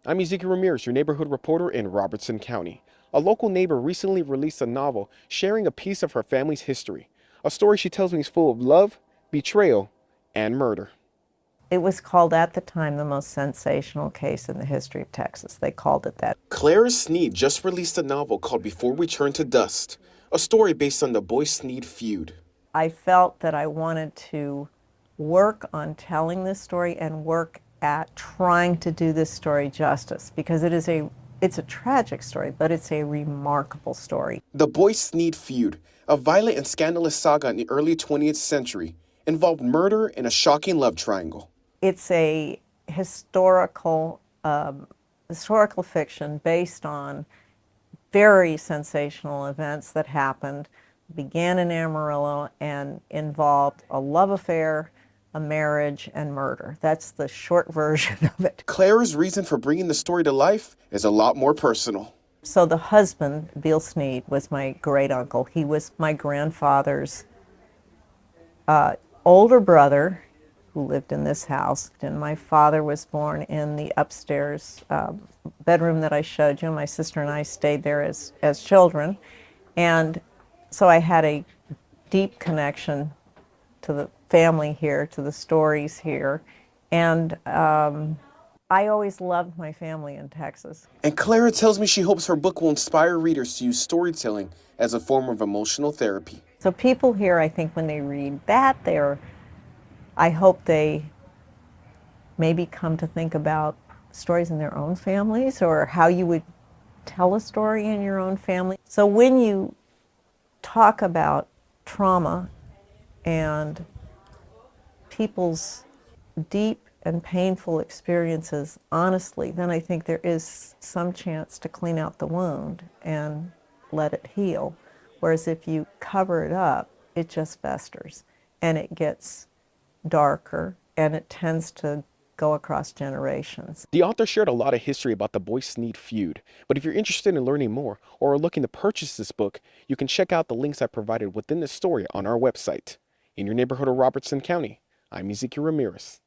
I'm Ezekiel Ramirez, your neighborhood reporter in Robertson County. A local neighbor recently released a novel sharing a piece of her family's history. A story she tells me is full of love, betrayal, and murder. It was called at the time the most sensational case in the history of Texas. They called it that. Boyce-Sneed just released a novel called Before We Turn to Dust, a story based on the Boyce-Sneed feud. I felt that I wanted to work on telling this story and work at trying to do this story justice because it's a tragic story, but it's a remarkable story. The Boyce-Sneed feud, a violent and scandalous saga in the early 20th century, involved murder and a shocking love triangle. It's a historical fiction based on very sensational events that happened, began in Amarillo, and involved a love affair, a marriage, and murder. That's the short version of it. Clara's reason for bringing the story to life is a lot more personal. So the husband, Boyce-Sneed, was my great uncle. He was my grandfather's older brother who lived in this house. And my father was born in the upstairs bedroom that I showed you. My sister and I stayed there as children. And so I had a deep connection to the family here, to the stories here. And I always loved my family in Texas. And Clara tells me she hopes her book will inspire readers to use storytelling as a form of emotional therapy. So people here, I think when they read that, I hope they maybe come to think about stories in their own families or how you would tell a story in your own family. So when you talk about trauma and people's deep and painful experiences honestly, then I think there is some chance to clean out the wound and let it heal. Whereas if you cover it up, it just festers and it gets darker and it tends to go across generations. The author shared a lot of history about the Boyce-Sneed feud, but if you're interested in learning more or are looking to purchase this book, you can check out the links I provided within the story on our website. In your neighborhood of Robertson County, I'm Ezekiel Ramirez.